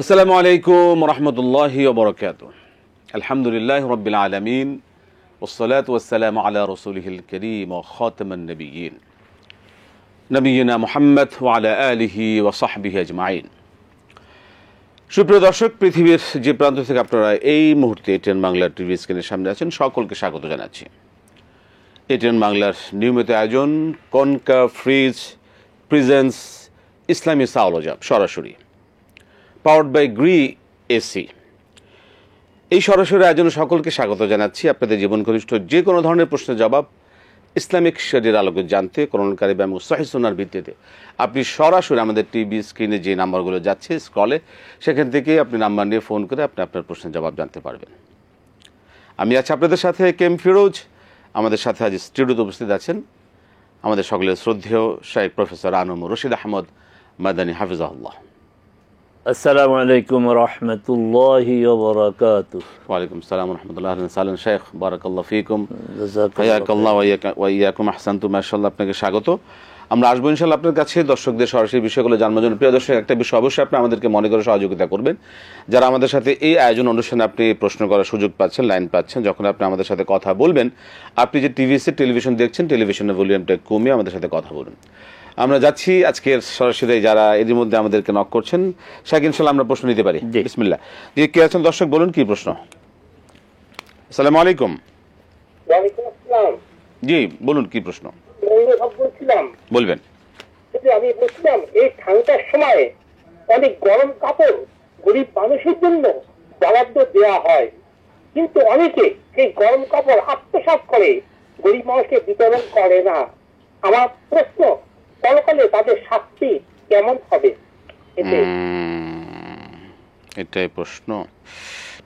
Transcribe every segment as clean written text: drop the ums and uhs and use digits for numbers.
আসসালামু আলাইকুম রহমতুল্লাহি ওয়া বারাকাতুহু। আলহামদুলিল্লাহি রাব্বিল আলামিন ওয়াসসালাতু ওয়াসসালামু আলা রাসূলিহিল কারীম ওয়া খাতামান নাবিয়্যিন নবিয়িনা মুহাম্মদ ওয়া আলা আলিহি ওয়া সাহবিহি আজমাইন। সুপ্রিয় দর্শক, পৃথিবীর যে প্রান্ত থেকে আপনারা এই মুহূর্তে এটিএন বাংলার টিভি স্ক্রিনের সামনে আছেন, সকলকে স্বাগত জানাচ্ছি। এটিএন বাংলার নিয়মিত আয়োজন কনকা ফ্রিজ প্রেজেন্স ইসলামী সাওলজাব সরাসরি পাওয়ার্ড বাই গ্রি এসি। এই সরাসরি আয়োজনে সকলকে স্বাগত জানাচ্ছি। আপনাদের জীবন ঘনিষ্ঠ যে কোনো ধরনের প্রশ্নের জবাব ইসলামিক শরীয়তের আলোকে জানতে কোরআনুল এবং সহিহ সুন্নাহর ভিত্তিতে আপনি সরাসরি আমাদের টিভি স্ক্রিনে যে নাম্বারগুলো যাচ্ছে স্ক্রলে, সেখান থেকে আপনি নাম্বার নিয়ে ফোন করে আপনি আপনার প্রশ্নের জবাব জানতে পারবেন। আমি আছি আপনাদের সাথে কেম ফিরোজ। আমাদের সাথে আজ স্টুডিওতে উপস্থিত আছেন আমাদের সকলের শ্রদ্ধেয় শাইখ প্রফেসর আনম রশিদ আহমদ মাদানী হাফিজাহুল্লাহ। আসসালামু আলাইকুম রহমতুল্লাহি ওয়া বারাকাতুহু। ওয়ালাইকুম আসসালাম ওয়া রাহমাতুল্লাহি ওয়া বারাকাতুহু। শেখ বারাকাল্লাহু ফিকুম, হায়াকাল্লাহু ওয়া ইয়াকুম, আহসানতুম, মাশাআল্লাহ। আপনাকে স্বাগত। আমরা আসবো ইনশাআল্লাহ আপনার কাছে দর্শকদের সরাসরি বিষয়গুলো জানার জন্য। প্রিয় দর্শক, একটা বিষয় অবশ্যই আপনি আমাদেরকে মনে করে সহযোগিতা করবেন। যারা আমাদের সাথে এই আয়োজন অনুষ্ঠানে আপনি প্রশ্ন করার সুযোগ পাচ্ছেন, লাইন পাচ্ছেন, যখন আপনি আমাদের সাথে কথা বলবেন, আপনি যে টেলিভিশন দেখছেন, টেলিভিশনের ভলিউমটা কমিয়ে আমাদের সাথে কথা বলুন। আমরা যাচ্ছি আজকের সরাসরি। যারা এর মধ্যে আমাদেরকে নক করছেন, শাইখ ইনশাআল্লাহ আমরা প্রশ্ন নিতে পারি। বিসমিল্লাহ। জি, কে আছেন দর্শক, বলুন কি প্রশ্ন। আসসালামু আলাইকুম। ওয়ালাইকুম আসসালাম। জি, বলুন কি প্রশ্ন। বলবেন। আমি বলছিলাম, এই ঠান্ডার সময় অনেক গরম কাপড় গরিব মানুষের জন্য বরাদ্দ দেওয়া হয়, কিন্তু অনেকে সেই গরম কাপড় আত্মসাৎ করে গরিব মানুষকে বিতরণ করে না। আমার প্রশ্ন, পরকালে তাদের শাস্তি কেমন হবে? এটাই প্রশ্ন।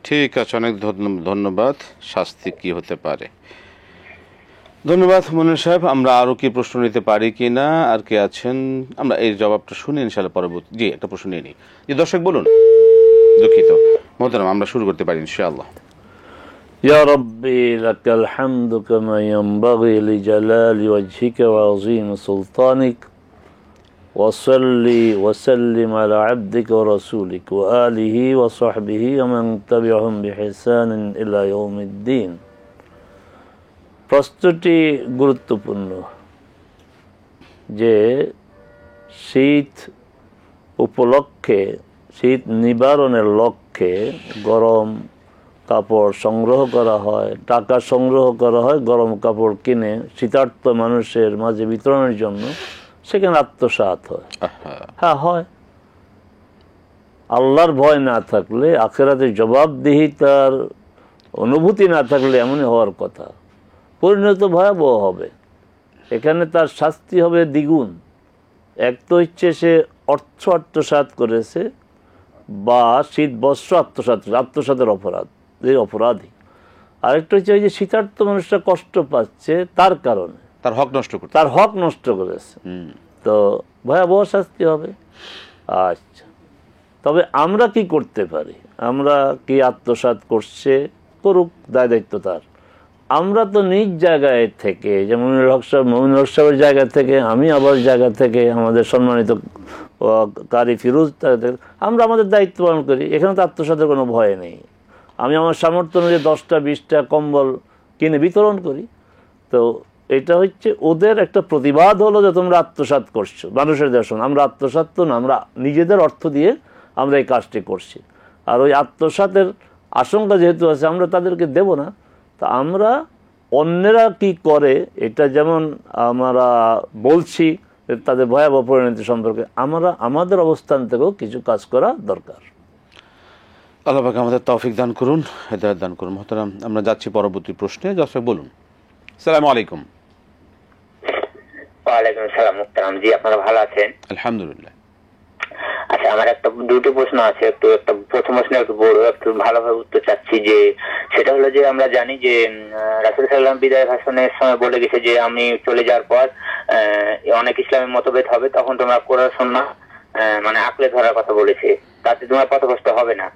ঠিক আছে, অনেক ধন্যবাদ। শাস্তি কি হতে পারে? ধন্যবাদ মনির সাহেব। আমরা আরো কি প্রশ্ন নিতে পারি কিনা, আর কে আছেন? আমরা এই জবাবটা শুনি ইনশাআল্লাহ পরবর্তী। জি, একটা প্রশ্ন নিয়ে নিই। জি দর্শক, বলুন। দুঃখিত মোহতারাম, আমরা শুরু করতে পারি ইনশাআল্লাহ। ইয়া রাব্বি লাকাল হামদু কামা ইয়ানবাগি লিজালালি ওয়াজহিকা ওয়া আযীমি সুলতানিক ওয়া সাল্লি ওয়া সাল্লিম আলা আবদিকা ওয়া রাসূলিকা ওয়া আলিহি ওয়া সাহবিহি ওয়া মান তাবি'আহুম বিহিসানিন ইলা ইয়াউমিদ্দিন। প্রশ্নটি গুরুত্বপূর্ণ যে শীত উপলক্ষে, শীত নিবারণের লক্ষ্যে গরম কাপড় সংগ্রহ করা হয়, টাকা সংগ্রহ করা হয় গরম কাপড় কিনে শীতার্ত মানুষের মাঝে বিতরণের জন্য। সেখানে আত্মসাৎ হয়। হ্যাঁ, হয়। আল্লাহর ভয় না থাকলে, আখিরাতের জবাবদিহিতার অনুভূতি না থাকলে এমনই হওয়ার কথা। পরিণত ভয়াবহ হবে। এখানে তার শাস্তি হবে দ্বিগুণ। এক তো হচ্ছে সে অর্থ আত্মসাৎ করেছে, বা শীত বস্ত্র আত্মসাতের অপরাধী। আরেকটা হচ্ছে ওই যে শীতার্থ মানুষটা কষ্ট পাচ্ছে, তার কারণে তার হক নষ্ট করেছে, তো ভয়াবহ শাস্তি হবে। আচ্ছা, তবে আমরা কি করতে পারি? আমরা কি আত্মসাৎ করছে, করুক, দায় দায়িত্ব তার। আমরা তো নিজ জায়গায় থেকে, যেমন মমিনুল হক সাহেবের জায়গা থেকে, আমি আবার জায়গা থেকে, আমাদের সম্মানিত কারি ফিরোজ, আমরা আমাদের দায়িত্ব পালন করি। এখানে তো আত্মসাতের কোনো ভয় নেই। আমি আমার সামর্থ্য অনুযায়ী 10টা 20টা কম্বল কিনে বিতরণ করি। তো এটা হচ্ছে ওদের একটা প্রতিবাদ হলো যে তোমরা আত্মসাৎ করছো মানুষের দেশন। আমরা আত্মসাৎ তো না, আমরা নিজেদের অর্থ দিয়ে আমরা এই কাজটি করছি। আর ওই আত্মসাতের আশঙ্কা যেহেতু আছে, আমরা তাদেরকে দেব না। তা আমরা অন্যেরা কি করে, এটা যেমন আমরা বলছি তাদের ভয়াবহ পরিণতি সম্পর্কে, আমরা আমাদের অবস্থান থেকেও কিছু কাজ করা দরকার। আল্লাহ পাক আমাদের তৌফিক দান করুন, হেদায়েত দান করুন। মোহতারাম, আমরা যাচ্ছি পরবর্তী প্রশ্নে। দর্শক, বলুন। আসসালামু আলাইকুম। ওয়ালাইকুম আসসালাম মুহতারাম। জি, আপনারা ভালো আছেন? আলহামদুলিল্লাহ। আচ্ছা, আমার দুটো প্রশ্ন আছে। একটা প্রথম প্রশ্ন একটু বড়, একটু ভালোভাবে উত্তর চাচ্ছি। যে সেটা হলো যে আমরা জানি যে রাসূল সাল্লাল্লাহু আলাইহি ওয়াসাল্লাম বিদায় ভাষণের সময় বলে গেছে যে আমি চলে যাওয়ার পর অনেক ইসলামের মতভেদ হবে, তখন তোমরা কোরআন সুন্নাহ মানে আঁকড়ে ধরার কথা বলেছে, তাতে তোমার পথভ্রষ্ট হবে না।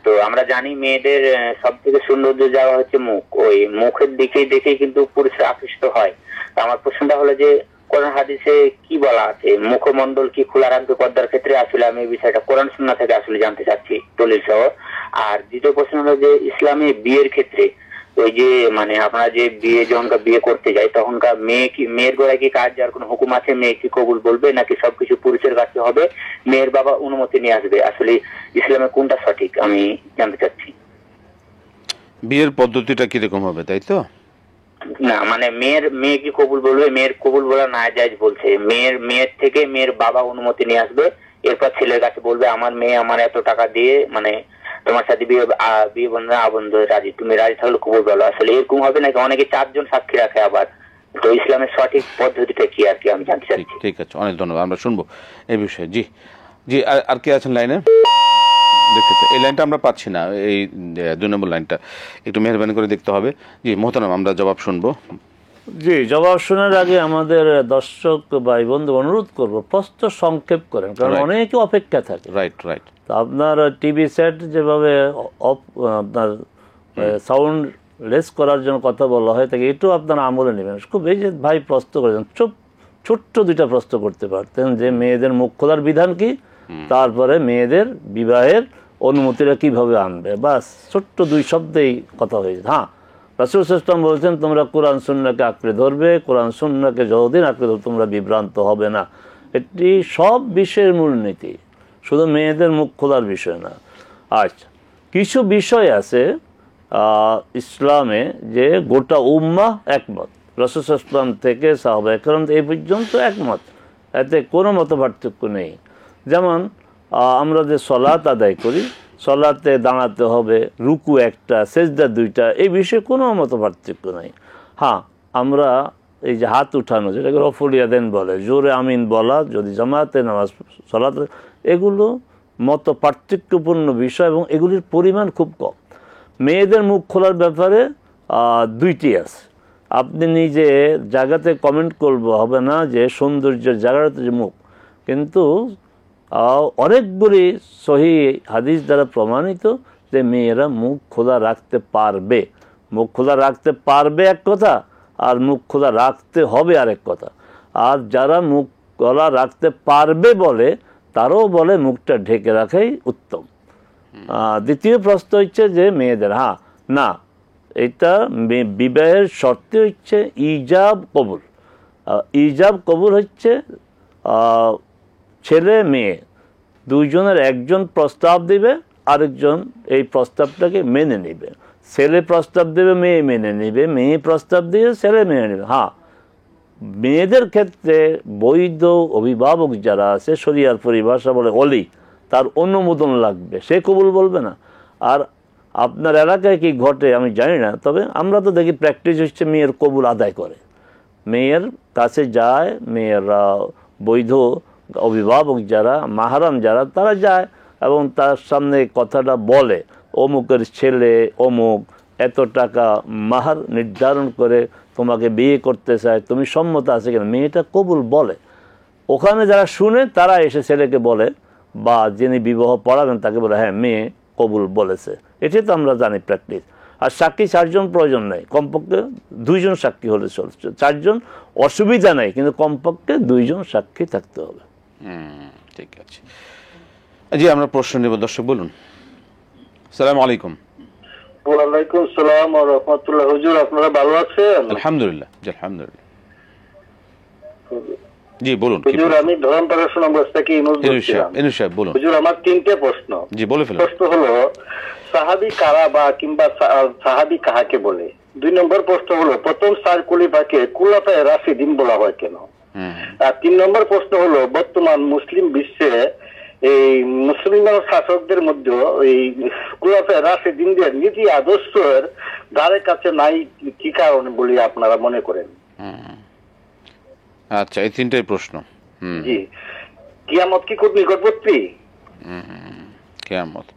তো আমরা জানি মেয়েদের সব থেকে সৌন্দর্য জায়গা হচ্ছে মুখ। ওই মুখের দিকেই দেখেই কিন্তু পুরুষরা আকৃষ্ট হয়। তো আমার প্রশ্নটা হলো যে কোরআন হাদিসে কি বলা আছে, মুখমণ্ডল কি খোলা রাখবে পর্দার ক্ষেত্রে? আসলে আমি এই বিষয়টা কোরআন সুন্নাহ থেকে আসলে জানতে চাচ্ছি দলিল সহ। আর দ্বিতীয় প্রশ্ন হলো যে ইসলামে বিয়ের ক্ষেত্রে ওই যে মানে আপনারা যে বিয়ে যখনকার বিয়ে করতে যায় তখনকার মেয়ের গোড়ায় কি কাজ যাওয়ার কোনো হুকুম আছে? মেয়ে কি কবুল বলবে নাকি সবকিছু পুরুষের কাছে হবে, মেয়ের বাবা অনুমতি নিয়ে আসবে? আসলে ইসলামে কোনটা সঠিক আমি জানতে চাচ্ছি। বিয়ের পদ্ধতিটা কিরকম হবে তাই তো? না মানে মেয়ে কি কবুল বলবে? মেয়ের কবুল বলা না জায়েজ বলছে। মেয়ের থেকে মেয়ের বাবা অনুমতি নিয়ে আসবে, এরপর ছেলের কাছে বলবে আমার মেয়ে আমার এত টাকা দিয়ে মানে তোমার সাথে বিয়ে বন্ধনে আবদ্ধ হয়ে রাজি, তুমি রাজি থাকলে কবুল বলো। আসলে এরকম হবে নাকি? অনেকে 4 জন সাক্ষী রাখে আবার, তো ইসলামের সঠিক পদ্ধতিটা কি আর কি আমি জানতে চাচ্ছি। ঠিক আছে, অনেক ধন্যবাদ, আমরা শুনবো এই বিষয়ে। জি জি, আর কে আছেন লাইনে? দেখতে এই লাইনটা আমরা পাচ্ছি না, এই 2 নম্বর লাইনটা একটু মেহরবানি করে দেখতে হবে। জি মোহতারাম, আমরা জবাব শুনবো। জি, জবাব শোনার আগে আমাদের দর্শক ভাই বন্ধু অনুরোধ করবো প্রশ্ন সংক্ষেপ করেন, কারণ অনেকে অপেক্ষা থাকে। Right right. তো আপনার টিভি সেট যেভাবে আপনার সাউন্ড লেস করার জন্য কথা বলা হয় তাকে এটাও আপনারা আমলে নেবেন। খুব এই যে ভাই প্রশ্ন করেছেন, ছোট্ট 2টা প্রশ্ন করতে পারতেন যে মেয়েদের মুখ খোলার বিধান কি, তারপরে মেয়েদের বিবাহের অনুমতিটা কিভাবে আনবে, বাস ছোট্ট 2 শব্দেই কথা হয়েছে। হ্যাঁ, রাসূল সাল্লাল্লাহু আলাইহি ওয়াসাল্লাম বলছেন তোমরা কোরআন সুন্নাহকে আঁকড়ে ধরবে, কোরআন সুন্নাহকে যতদিন আঁকড়ে ধরবে তোমরা বিভ্রান্ত হবে না। এটি সব বিষয়ের মূলনীতি, শুধু মেয়েদের মুখ খোলার বিষয় না। আচ্ছা, কিছু বিষয় আছে ইসলামে যে গোটা উম্মাহ একমত, রাসূল সাল্লাল্লাহু আলাইহি ওয়াসাল্লাম থেকে সাহাবায়ে কেরাম এই পর্যন্ত একমত, এতে কোনো মত পার্থক্য নেই। যেমন আমরা যে সলাত আদায় করি, সলাতে দাঁড়াতে হবে, রুকু একটা, সেজদা 2টা, এই বিষয়ে কোনো মত পার্থক্য নেই। হ্যাঁ, আমরা এই যে হাত উঠানো যেটাকে রফুল ইয়াদাইন বলে, জোরে আমিন বলা, যদি জামাতে নামাজ সলাত, এগুলো মত পার্থক্যপূর্ণ বিষয় এবং এগুলির পরিমাণ খুব কম। মেয়েদের মুখ খোলার ব্যাপারে 2টি আছে। আপনি নিজে জায়গাতে কমেন্ট করবো হবে না যে সৌন্দর্যের জায়গাতে যে মুখ, কিন্তু অনেকগুলি সহি হাদিস দ্বারা প্রমাণিত যে মেয়েরা মুখ খোলা রাখতে পারবে। মুখ খোলা রাখতে পারবে এক কথা, আর মুখ খোলা রাখতে হবে আরেক কথা। আর যারা মুখ খোলা রাখতে পারবে বলে, তারাও বলে মুখটা ঢেকে রাখাই উত্তম। দ্বিতীয় প্রশ্ন হচ্ছে যে মেয়েদের, হ্যাঁ না, এটা বিবাহের শর্তে হচ্ছে ইজাব কবুল। ইজাব কবুল হচ্ছে ছেলে মেয়ে 2 জনের একজন প্রস্তাব দিবে, আরেকজন এই প্রস্তাবটাকে মেনে নেবে। ছেলে প্রস্তাব দেবে, মেয়ে মেনে নেবে, মেয়ে প্রস্তাব দিয়ে ছেলে মেনে নেবে। হ্যাঁ, মেয়েদের ক্ষেত্রে বৈধ অভিভাবক যারা আছে, শরিয়ার পরিভাষা বলে ওলি, তার অনুমোদন লাগবে, সে কবুল বলবে না। আর আপনার এলাকায় কি ঘটে আমি জানি না, তবে আমরা তো দেখি প্র্যাকটিস হচ্ছে মেয়ের কবুল আদায় করে, মেয়ের কাছে যায়, মেয়েরা বৈধ অভিভাবক যারা, মাহারাম যারা, তারা যায় এবং তার সামনে কথাটা বলে, অমুকের ছেলে অমুক এত টাকা মাহার নির্ধারণ করে তোমাকে বিয়ে করতে চায়, তুমি সম্মত আছে কিনা। মেয়েটা কবুল বলে, ওখানে যারা শুনে তারা এসে ছেলেকে বলে, বা যিনি বিবাহ পড়াবেন তাকে বলে হ্যাঁ মেয়ে কবুল বলেছে। এটি তো আমরা জানি প্র্যাকটিস। আর সাক্ষী 4 জন প্রয়োজন নেই, কমপক্ষে 2 জন সাক্ষী হলে চলছে। 4 জন অসুবিধা নেই, কিন্তু কমপক্ষে 2 জন সাক্ষী থাকতে হবে। ঠিক আছে। জি, আমরা প্রশ্ন নেব। দর্শক বলুন। আসসালামু আলাইকুম। ওয়ালাইকুম আসসালাম ওয়া রাহমাতুল্লাহ। হুজুর আপনারা ভালো আছেন? আলহামদুলিল্লাহ, জি আলহামদুলিল্লাহ। জি বলুন। হুজুর আমি ধরমপাড়া সুনামগঞ্জ থেকে ইনুস বলছিলাম। বলুন হুজুর আমার 3টে প্রশ্ন। জি বলে ফেলুন। প্রশ্ন হলো সাহাবী কারা বা কিংবা সাহাবী কাহাকে বলে? 2 নম্বর প্রশ্ন হলো প্রথম 4 খলিফাকে খুলাফায়ে রাশিদিন বলা হয় কেন? আর 3 নম্বর প্রশ্ন হলো বর্তমান মুসলিম বিশ্বে এই মুসলিম শাসকদের মধ্যে এই খুলাফায়ে রাশিদিনদের নীতি আদর্শের ধারে কাছে নাই, কি কারণে বলে আপনারা মনে করেন? আচ্ছা, এই 3টাই প্রশ্ন। জি, কিয়ামত কি খুব নিকটবর্তী? কিয়ামত,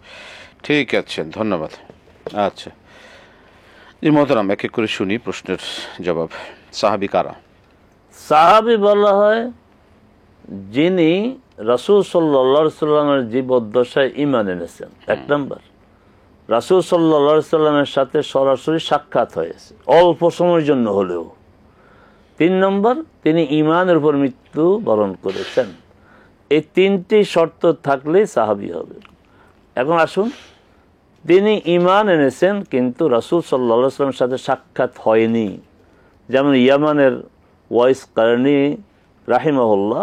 ঠিক আছে, ধন্যবাদ। আচ্ছা জি মোহতারাম, এক এক করে শুনি প্রশ্নের জবাব। সাহাবী কারা? সাহাবী বলা হয় যিনি রাসূল সাল্লাল্লাহু আলাইহি সাল্লামের জীবদ্দশায় ঈমান এনেছেন। 1 নম্বর, রাসূল সাল্লাল্লাহু আলাইহি সাল্লামের সাথে সরাসরি সাক্ষাৎ হয়েছে, অল্প সময়ের জন্য হলেও। 3 নম্বর, তিনি ঈমানের উপর মৃত্যু বরণ করেছেন। এই 3টি শর্ত থাকলে সাহাবী হবে। এখন আসুন, তিনি ঈমান এনেছেন কিন্তু রাসূল সাল্লাল্লাহু আলাইহি ওয়াসাল্লামের সাথে সাক্ষাৎ হয়নি। যেমন ইয়ামানের ওয়াইস কারনী রাহিমাহুল্লাহ,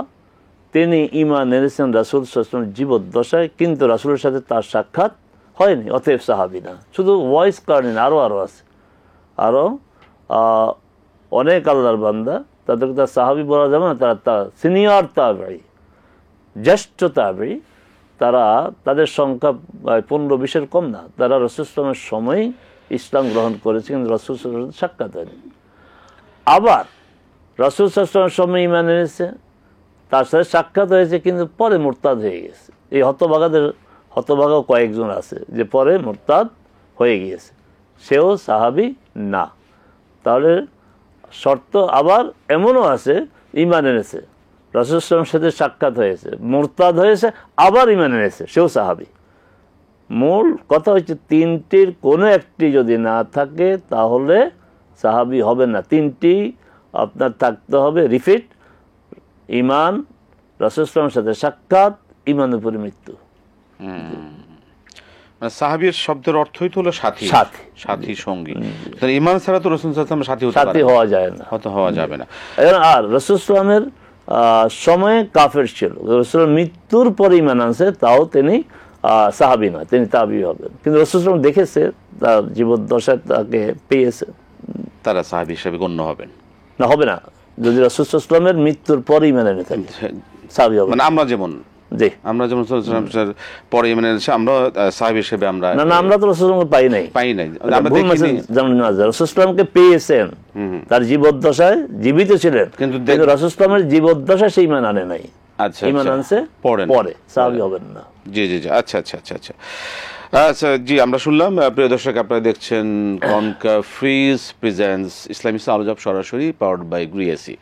তিনি ঈমান এনেছেন রাসূল সাল্লাল্লাহু আলাইহি ওয়াসাল্লামের জীবদ্দশায়, কিন্তু রাসূলের সাথে তার সাক্ষাৎ হয়নি, অতএব সাহাবী না। শুধু ওয়াইস কারনী না, আরও আছে, আরও অনেক আল্লাহর বান্দা, তাদেরকে তার সাহাবী বলা যাবে না, তারা সিনিয়র তাবেঈ, জ্যেষ্ঠ তাবেঈ, তারা, তাদের সংখ্যা 15-20-এর কম না। তারা রাসূল সাল্লাল্লাহু আলাইহি ওয়াসাল্লামের সময়ই ইসলাম গ্রহণ করেছে, কিন্তু রাসূল সাল্লাল্লাহু আলাইহি ওয়াসাল্লামের সাক্ষাৎ হয়নি। আবার রাসূল সাল্লাল্লাহু আলাইহি ওয়াসাল্লামের সময় ঈমান এনেছে, তার সাথে সাক্ষাৎ হয়েছে, কিন্তু পরে মুরতাদ হয়ে গেছে। এই হতভাগাও কয়েকজন আছে যে পরে মুরতাদ হয়ে গিয়েছে, সেও সাহাবী না। তাহলে শর্ত আবার এমনও আছে, ঈমান এনেছে, রাসূল সাল্লাল্লাহু আলাইহি ওয়াসাল্লামের সাথে সাক্ষাৎ হয়েছে, মুরতাদ হয়েছে, আবার ঈমান এনেছে, সেও সাহাবী। মূল কথা হচ্ছে 3টির কোনো একটি যদি না থাকে তাহলে সাহাবী হবে না। 3টি আপনার থাকতে হবে, রিপিট: ঈমান, রাসূল সাল্লাল্লাহু আলাইহি ওয়াসাল্লামের সাথে সাক্ষাৎ, ঈমানের উপর মৃত্যু। সাহাবীর শব্দের অর্থই তো হলো সাথী, সাথী সঙ্গী। ঈমান ছাড়া তো রাসূল সাল্লাল্লাহু আলাইহি ওয়াসাল্লামের সাথী হওয়া যায় না, হওয়া যাবে না। আর রাসূল সাল্লাল্লাহু আলাইহি ওয়াসাল্লামের সময়ে কাফের ছিল, রাসূলের মৃত্যুর পরে ঈমান আনছে, তাও তিনি সাহাবী নয়, তিনি তাবী হবেন। কিন্তু রাসূল সাল্লাল্লাহু আলাইহি ওয়াসাল্লাম দেখেছে, তার জীবদ্দশায় তাকে পেয়েছে, তারা সাহাবী হিসেবে গণ্য হবেন না? হবে না যদি রাসূল সাল্লাল্লাহু আলাইহি ওয়াসাল্লামের মৃত্যুর পরে ঈমান এনে থাকে, সাহাবী হবে। মানে আমরা যেমন পরে ঈমান এনেছে, আমরা সাহাবী হিসেবে আমরা না, আমরা তো রাসূল সাল্লাল্লাহু আলাইহি ওয়াসাল্লামকে পাই নাই। আমরা দেখিনি, যেমন রাসূল সাল্লাল্লাহু আলাইহি ওয়াসাল্লামকে পেয়েছেন, তার জীবদ্দশায় জীবিত ছিলেন, কিন্তু রাসূল সাল্লাল্লাহু আলাইহি ওয়াসাল্লামের জীবদ্দশায় সেই ঈমান আনে নাই। আচ্ছা, ঈমান আনছে পরে, সাহাবী হবেন না। জি। আচ্ছা। আচ্ছা জি, আমরা শুনলাম। প্রিয় দর্শক, আপনারা দেখছেন কনকা ফ্রিজ প্রেজেন্টস ইসলামী আলোচনা সরাসরি, পাওয়ার্ড বাই গ্রিএসি।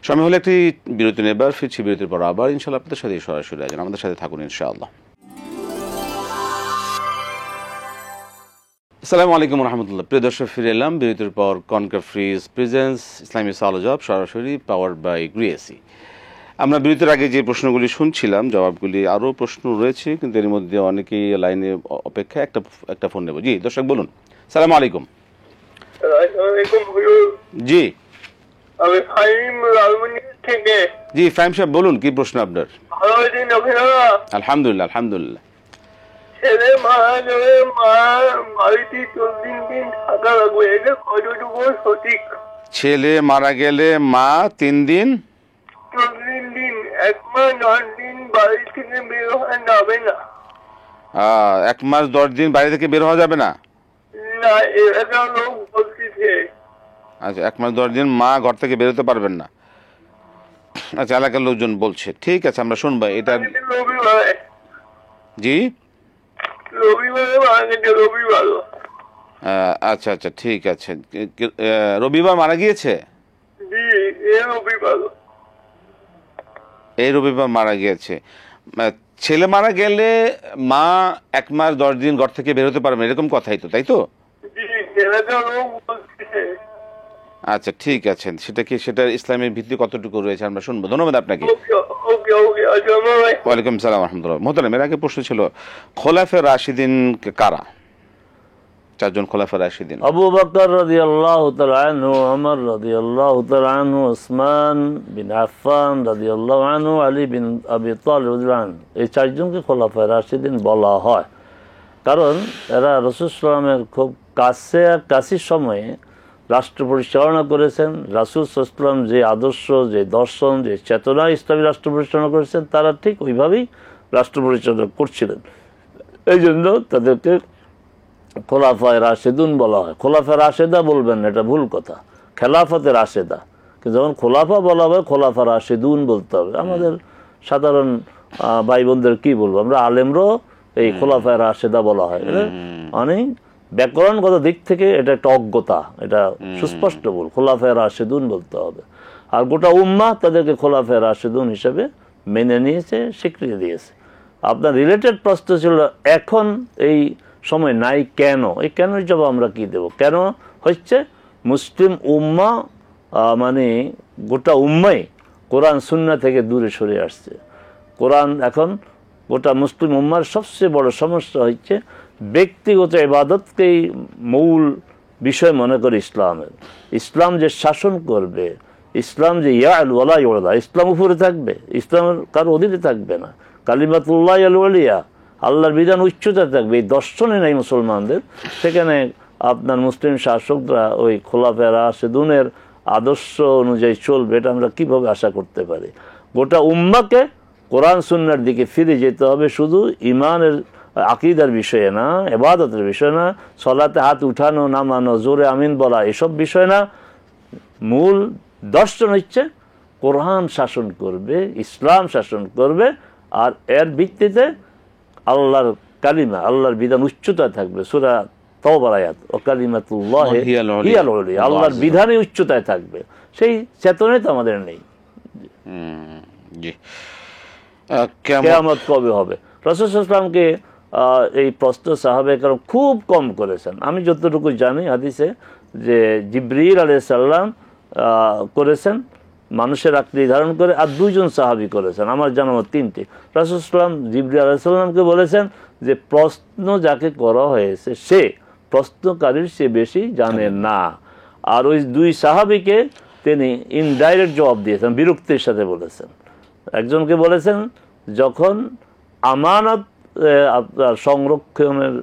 সময় হলে একটি বিরতি নেবার, ফিরছি বিরতির পর আবার ইনশাআল্লাহ আপনাদের সাথে সরাসরি আছেন, আমাদের সাথে থাকুন ইনশাআল্লাহ। আসসালামু আলাইকুম রহমতুল্লাহ। প্রিয় দর্শক, ফিরে এলাম বিরতির পর। কনকা ফ্রিজ প্রেজেন্টস ইসলামী আলোচনা সরাসরি, পাওয়ার্ড বাই গ্রিএসি। আমরা বিরতির আগে যে প্রশ্নগুলি শুনছিলাম, জবাবগুলি, আরও প্রশ্ন রয়েছে, কিন্তু এর মধ্যে অনেকেই লাইনে অপেক্ষা। একটা ফোন নেব। জি দর্শক, বলুন। সালামু আলাইকুম। জি, আমি ফাহিম লালমনির থেকে। জি ফাহিম সাহেব, বলুন, কি প্রশ্ন আপনার? আলহামদুলিল্লাহ। ছেলে মারা গেলে বাড়িতে 40 দিন থাকা লাগবে, এটা কতটুকু সঠিক? ছেলে মারা গেলে মা 3 দিন 40 দিন, 1 মাস 10 দিন বাড়ি থেকে বের হওয়া যাবে না। 1 মাস 10 দিন বাড়ি থেকে বের হওয়া যাবে না? না, এটা লোক বলতেছে। আচ্ছা, 1 মাস 10 দিন মা ঘর থেকে বেরোতে পারবেন না। আচ্ছা, এলাকার লোকজন বলছে। ঠিক আছে, আমরা শুনবো এটা। জি, আচ্ছা, ঠিক আছে। রবিবার মারা গিয়েছে? এই রবিবার মারা গিয়েছে। ছেলে মারা গেলে মা 1 মাস 10 দিন ঘর থেকে বেরোতে পারবে, এরকম কথাই তো, তাই তো? আচ্ছা, ঠিক আছে। সেটা ইসলামের ভিত্তি কতটুকু রয়েছে আমরা শুনবো। ধন্যবাদ আপনাকে। ওয়ালাইকুম সালাম রহমতুল্লাহ। মোহতারাম, এর আগে প্রশ্ন ছিল খোলাফে রাশিদিন কারা? 4 জন খোলাফে রাশিদিন: আবু বকর রাদিয়াল্লাহু তাআলা আনহু, ওমর রাদিয়াল্লাহু তাআলা আনহু, ওসমান বিন আফফান রাদিয়াল্লাহু আনহু, আলী বিন আবি তালিব রাদিয়াল্লাহু আনহু। এই 4 জনকে খোলাফে রাশিদিন বলা হয়, কারণ এরা রাসূল সাল্লাল্লাহু আলাইহি ওয়াসাল্লামের খুব কাছের সময়ে রাষ্ট্র পরিচালনা করেছেন। রাসূল সাল্লাল্লাহু আলাইহি ওয়াসাল্লাম যে আদর্শ, যে দর্শন, যে চেতনা ইসলামী রাষ্ট্র পরিচালনা করেছেন, তারা ঠিক ওইভাবেই রাষ্ট্র পরিচালনা করছিলেন। এই জন্য তাদেরকে খোলাফায়ে রাশেদুন বলা হয়। খোলাফায়ে রাশেদা বলবেন না, এটা ভুল কথা, খেলাফতে রাশেদা। কিন্তু যখন খোলাফা বলা হবে, খোলাফা রাশেদুন বলতে হবে। আমাদের সাধারণ ভাই বোনদের কি বলবো, আমরা আলেমরাও এই খোলাফায়ে রাশেদা বলা হয়। অনেক ব্যাকরণগত দিক থেকে এটা একটা অজ্ঞতা, এটা সুস্পষ্ট ভুল। খোলাফায়ে রাশেদুন বলতে হবে। আর গোটা উম্মাহ তাদেরকে খোলাফায়ে রাশেদুন হিসেবে মেনে নিয়েছে, স্বীকৃতি দিয়েছে। আপনার রিলেটেড প্রশ্ন ছিল এখন এই সময় নাই কেন? এই কেন জবাব আমরা কি দেব? কেন হচ্ছে মুসলিম উম্মাহ মানে গোটা উম্মাই কোরআন সুন্নাহ থেকে দূরে সরে আসছে। কোরআন এখন গোটা মুসলিম উম্মার সবচেয়ে বড় সমস্যা হচ্ছে ব্যক্তিগত ইবাদতকেই মূল বিষয় মনে করে ইসলামের। ইসলাম যে শাসন করবে, ইসলাম যে ইয়াল ওয়ালা ইউলা, ইসলাম উপরে থাকবে, ইসলামের কারো অধীনে থাকবে না। কালিমাতুল্লাহ আল ওয়ালিয়া, আল্লাহর বিধান উচ্চতা থাকবে, এই দর্শনে নাই মুসলমানদের। সেখানে আপনার মুসলিম শাসকরা ওই খোলাফায়ে রাশেদুনের আদর্শ অনুযায়ী চলবে, এটা আমরা কীভাবে আশা করতে পারি? গোটা উম্মাকে কোরআন সুন্নাহর দিকে ফিরে যেতে হবে, শুধু ইমানের আকীদার বিষয়ে না, ইবাদতের বিষয় না, সালাতে হাত উঠানো নামানো, জোরে আমিন বলা, এসব বিষয় না। মূল দর্শন হচ্ছে কোরআন শাসন করবে, ইসলাম শাসন করবে, আর এর ভিত্তিতে আল্লাহর কালিমা, আল্লাহর বিধান উচ্চতা থাকবে। সূরা তাওবার আয়াত, ও কালিমাতুল্লাহি হিয়াল উলিয়া, আল্লাহর বিধানে উচ্চতায় থাকবে। সেই চেতনাই তো আমাদের নেই। জি, কিয়ামত কবে হবে? রাসূল সাল্লাল্লাহু আলাইহি ওয়াসাল্লামকে এই প্রশ্ন সাহাবায়ে কেরাম খুব কম করেছেন। আমি যতটুকু জানি হাদিসে যে জিবরিল আলাইহিস সালাম করেছেন মানুষের আকৃতি ধারণ করে, আর 2 জন সাহাবী করেছেন, আমার জানা মতে 3টি। রাসূল সাল্লাল্লাহু আলাইহি ওয়াসাল্লাম জিবরিল আলাইহিস সালামকে বলেছেন যে প্রশ্ন যাকে করা হয়েছে সে প্রশ্নকারীর চেয়ে বেশি জানে না। আর ওই 2 সাহাবীকে তিনি ইনডাইরেক্ট জবাব দিয়েছেন, বিরক্তির সাথে বলেছেন। একজনকে বলেছেন যখন আমানত আপনার সংরক্ষণের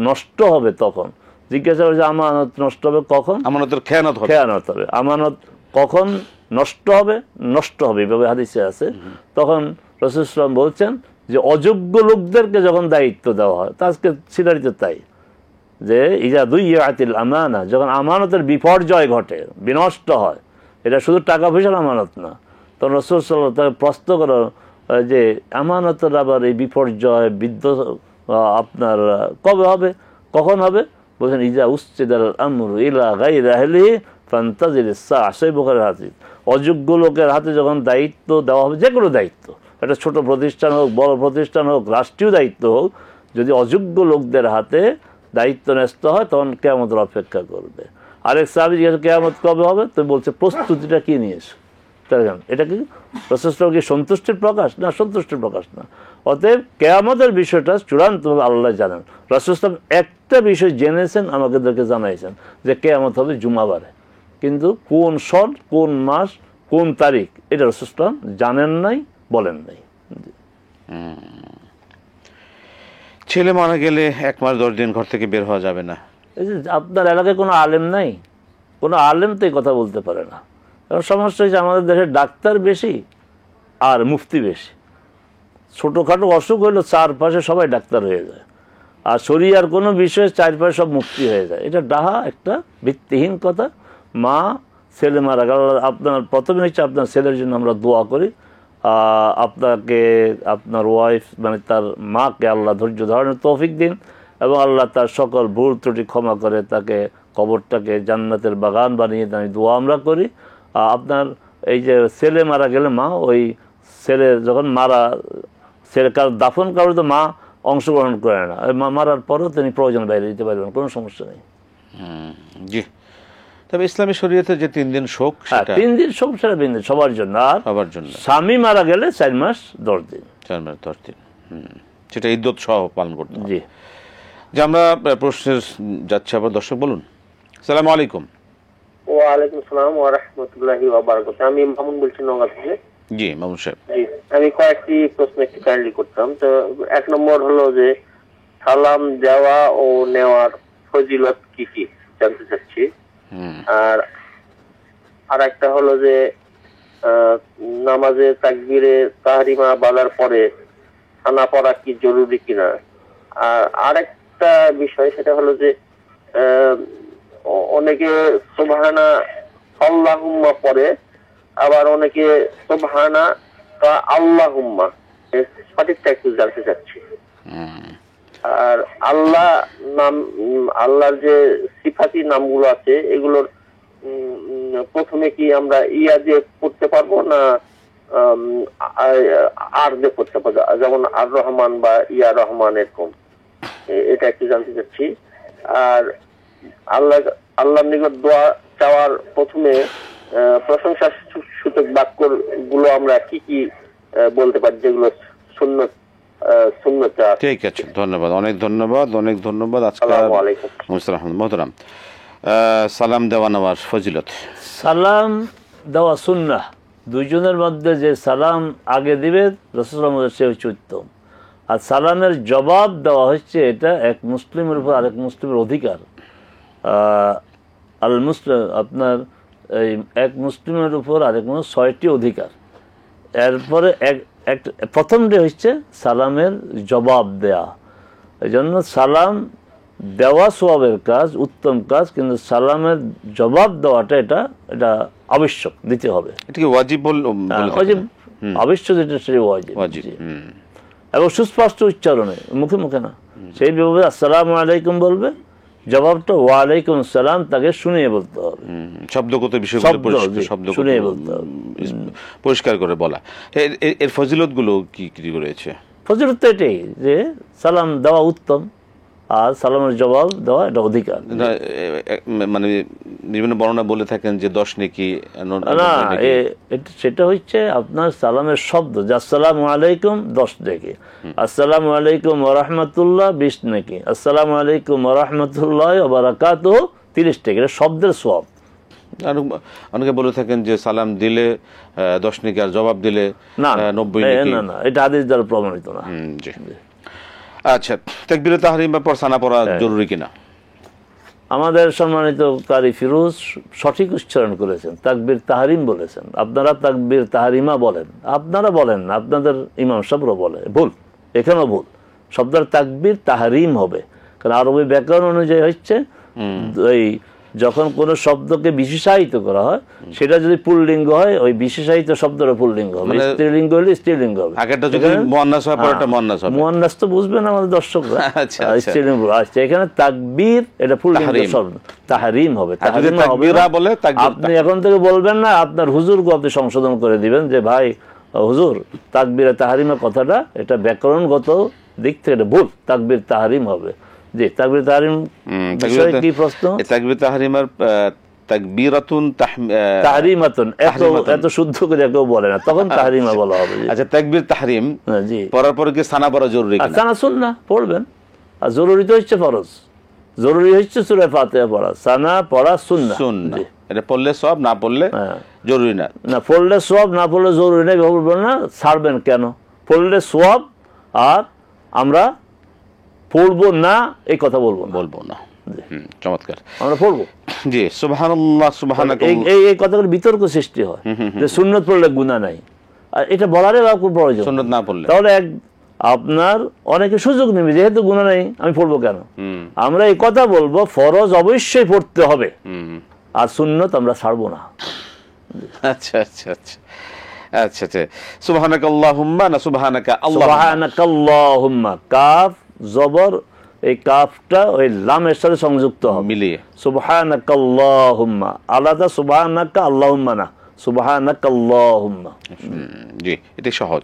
নষ্ট হবে তখন। জিজ্ঞাসা করেছে আমানত নষ্ট হবে কখন? আমানতের খেয়ানত হবে। খেয়ানত হবে। আমানত কখন নষ্ট হবে? নষ্ট হবে, এভাবে হাদিসে আছে। তখন রাসূল সাল্লাল্লাহু আলাইহি ওয়াসাল্লাম বলছেন যে অযোগ্য লোকদেরকে যখন দায়িত্ব দেওয়া হয়, তা আজকে সিনারিত তাই, যে ইজা দুইয়াতিল আমানা, যখন আমানতের বিপর্যয় ঘটে, বিনষ্ট হয়, এটা শুধু টাকা পয়সার আমানত না। তখন রাসূল সাল্লাল্লাহু আলাইহি ওয়াসাল্লাম প্রশ্ন করো যে আমানতের আবার এই বিপর্যয় আপনার কবে হবে, কখন হবে? বলছেন ইজা উসচিদাল আমরু ইলা গায়রি আহলিহি ফান্তাজিরিস সাআ, সহিহ বুখারীর হাদিস। অযোগ্য লোকের হাতে যখন দায়িত্ব দেওয়া হবে, যে কোনো দায়িত্ব, এটা ছোট প্রতিষ্ঠান হোক, বড় প্রতিষ্ঠান হোক, রাষ্ট্রীয় দায়িত্ব হোক, যদি অযোগ্য লোকদের হাতে দায়িত্ব ন্যস্ত হয় তখন কিয়ামতের অপেক্ষা করবে। আরেক সাহাবী জিজ্ঞাসা কিয়ামত কবে হবে? তো বলছে প্রস্তুতিটা কি নিয়েছো? এটা কি রাসূল কি সন্তুষ্টির প্রকাশ? না, সন্তুষ্টির প্রকাশ না। অতএব কিয়ামতের বিষয়টা চূড়ান্তভাবে আল্লাহ জানেন। রাসূল একটা বিষয় জেনেছেন, আমাদেরকে জানাইছেন যে কিয়ামত হবে জুমাবারে, কিন্তু কোন সন, কোন মাস, কোন তারিখ, এটা রাসূল জানেন নাই, বলেন নাই। ছেলে মারা গেলে 1 মাস 10 দিন ঘর থেকে বের হওয়া যাবে না। এই যে আপনার এলাকায় কোনো আলেম নাই, কোনো আলেম তো এই কথা বলতে পারে না। কারণ সমস্যা হচ্ছে আমাদের দেশে ডাক্তার বেশি আর মুফতি বেশি। ছোটোখাটো অসুখ হইলো চারপাশে সবাই ডাক্তার হয়ে যায়, আর শরিয়ার কোনো বিষয়ে চারপাশে সব মুফতি হয়ে যায়। এটা ডাহা একটা ভিত্তিহীন কথা। মা ছেলে মারা গেল, আপনার প্রথমে হচ্ছে আপনার ছেলের জন্য আমরা দোয়া করি, আপনাকে আপনার ওয়াইফ মানে তার মাকে আল্লাহ ধৈর্য ধারণের তৌফিক দিন, এবং আল্লাহ তার সকল ভুল ত্রুটি ক্ষমা করে তাকে কবরটাকে জান্নাতের বাগান বানিয়ে দেন, দোয়া আমরা করি। আপনার এই যে ছেলে মারা গেলে মা, ওই ছেলে যখন ছেলে দাফন কারো তো মা অংশগ্রহণ করে না, মারার পরেও তিনি প্রয়োজন বাইরে দিতে পারবেন, কোনো সমস্যা নেই। জি, তবে ইসলামী শরীয়তে যে 3 দিন শোক, 3 দিন শোক সেটা বিন্দু সবার জন্য। আর সবার জন্য স্বামী মারা গেলে 4 মাস 10 দিন, 4 মাস 10 দিন, সেটা ইদ্যত সহ পালন করতে হবে। জি, যে আমরা প্রশ্নের যাচ্ছি, আবার দর্শক বলুন। আসসালামু আলাইকুম। ওয়ালাইকুম আসসালাম ওয়া রাহমাতুল্লাহি ওয়া বারাকাতুহু। আমি মামুন বলছি নওগাঁ থেকে। জি মামুন সাহেব। জি, আমি কয়েকটি প্রশ্ন একটু কাইন্ডলি করতাম। তো 1 নম্বর হলো যে সালাম দেওয়া ও নেওয়ার ফজিলত কি কি জানতে চাচ্ছি। আর একটা হলো যে নামাজে তাকবীরে তাহরিমা বলার পরে সানা পড়া কি জরুরি কিনা। আর আরেকটা বিষয় সেটা হলো যে অনেকে সুবহানা আল্লাহুম্মা পড়ে, আবার অনেকে সুবহানা আল্লাহুম্মা, সঠিকটা একটু জানতে চাচ্ছি। আর আল্লাহ নাম, আল্লাহর যে সিফাতি নামগুলো আছে এগুলোর প্রথমে কি আমরা ইয়া দিয়ে পড়তে পারবো না আর দিয়ে পড়তে পারবো, যেমন আর রহমান বা ইয়া রহমান এরকম, এটা একটু জানতে চাচ্ছি। আর আল্লাহর নিকট দোয়া চাওয়ার প্রথমে প্রশংসা সূচক বাক্য গুলো আমরা কি কি বলতে পারি যেগুলো সুন্নত সুন্নতটা? ঠিক আছে, ধন্যবাদ, অনেক ধন্যবাদ, অনেক ধন্যবাদ। আজকে আসসালামু আলাইকুম। মোহতরাম, সালাম দেওয়া নেওয়ার ফজিলত। সালাম দেওয়া সুন্নাহ, দুইজনের মধ্যে যে সালাম আগে দিবে রাসূলুল্লাহ সে হচ্ছে উত্তম। আর সালামের জবাব দেওয়া হচ্ছে এটা এক মুসলিমের উপর আরেক মুসলিমের অধিকার। আল মুসলিম আপনার এই এক মুসলিমের উপর আরেক মুসলিমের 6টি অধিকার। এরপরে প্রথমটি হচ্ছে সালামের জবাব দেয়া। এই জন্য সালাম দেওয়া সওয়াবের কাজ, উত্তম কাজ, কিন্তু সালামের জবাব দেওয়াটা এটা আবশ্যক, দিতে হবে। এটা কি ওয়াজিব ওয়াজিব, আবশ্যক, যেটা সেটা ওয়াজিব। এবং সুস্পষ্ট উচ্চারণে, মুখে মুখে না। সেই ভাবে আসসালামু আলাইকুম বলবে, জবাবটা ওয়ালাইকুম আসসালাম তাকে শুনিয়ে বলতে হবে। শব্দগত বিষয়গুলো শুনিয়ে বলতে হবে, পরিষ্কার করে বলা। এর ফজিলত গুলো কি কি রয়েছে? ফজিলত তো এটাই যে সালাম দেওয়া উত্তম, আর সালামের জবাব দেওয়া এটা অধিকার। মানে বিভিন্ন বর্ণনা বলে থাকেন যে 10 নেকি, না, সেটা হচ্ছে আপনার সালামের শব্দ, যে আসসালামু আলাইকুম 10 নেকি, আসসালামু আলাইকুম ওয়া রাহমাতুল্লাহ 20 নেকি, আসসালামু আলাইকুম ওয়া রাহমাতুল্লাহি ওয়া বারাকাতুহু 30 নেকি। এটা শব্দের সওয়াব। অনেকে বলে থাকেন যে সালাম দিলে 10 নেকি, আর জবাব দিলে 90 নেকি। না, এটা হাদিস দ্বারা প্রমাণিত না। জি। আচ্ছা, তাকবীরে তাহরিমের পর সানা পড়া জরুরি কিনা? আমাদের সম্মানিত কারি ফিরোজ সঠিক উচ্চারণ করেছেন, তাকবীর তাহরিম বলেছেন। আপনারা তাকবীর তাহরিমা বলেন, আপনারা বলেন না, আপনাদের ইমাম সাহেবরা বলে, ভুল, এখানেও ভুল। শব্দের তাকবীর তাহরিম হবে, কারণ আরবি ব্যাকরণ অনুযায়ী হচ্ছে এই যখন কোনো শব্দকে বিশেষায়িত করা হয়, সেটা যদি পুল্লিঙ্গ হয়, ওই বিশেষায়িত শব্দটা পুল্লিঙ্গ হবে, স্ত্রীলিঙ্গ হলে স্ত্রীলিঙ্গ হবে। মুয়ান্নাস তো বুঝবেন আমাদের দর্শকরা, স্ত্রীলিঙ্গ। আচ্ছা, এখানে তাকবীর এটা পুল্লিঙ্গ শব্দ, তাহরিম হবে। আপনি এখন থেকে বলবেন না, আপনার হুজুরকে আপনি সংশোধন করে দিবেন যে ভাই হুজুর, তাকবীরে তাহরিমের কথাটা এটা ব্যাকরণগত দিক থেকে এটা ভুল, তাকবীর তাহরিম হবে। জি, তাকবীর তাহরিম বিষয়ে কি প্রশ্ন? তাকবীর তাহরিমের তাকবীরাতুন তাহরিমাতুন এত শুদ্ধ করে কেউ বলে না, তখন তাহরিমা বলা হবে। আচ্ছা, তাকবীর তাহরিম জি পড়ার পরে কি সানা পড়া জরুরি কিনা? সানা সুন্নাহ পড়বেন, আর জরুরি তো হচ্ছে ফরজ, জরুরি হচ্ছে সূরা ফাতিহা পড়া, সানা পড়া সুন্নাহ। এটা পড়লে সওয়াব, না পড়লে জরুরি না। না, পড়লে সওয়াব, না পড়লে জরুরি না, বলবেন না। ছাড়বেন কেন? পড়লে সওয়াব, আর আমরা পড়বো না এই কথা বলবো না। চমৎকার, আমরা পড়বো। জি, সুবহানাল্লাহ, সুবহানাল্লাহ। এই কথাগুলো বিতর্ক সৃষ্টি হয় যে সুন্নত পড়লে গুনাহ নাই, আর এটা বলারই বা কোন প্রয়োজন? সুন্নত না পড়লে তাহলে আপনার অনেকে সুযোগ নেবে, যেহেতু গুনাহ নাই আমি পড়বো কেন? আমরা এই কথা বলবো, ফরজ অবশ্যই পড়তে হবে, আর সুন্নত আমরা ছাড়বো না। আচ্ছা আচ্ছা আচ্ছা আচ্ছা আচ্ছা। সুবহানাকাল্লাহুম্মা না সুবহানাকাল্লাহুম্মা, কাফ জবর, এই কাফটা ওই লামের সাথে সংযুক্ত হবে মিলিয়ে সুবহানাকাল্লাহুম্মা, আলাদা সুবহানাকা আল্লাহুম্মা না, সুবহানাকাল্লাহুম্মা। জি, এটা সহজ।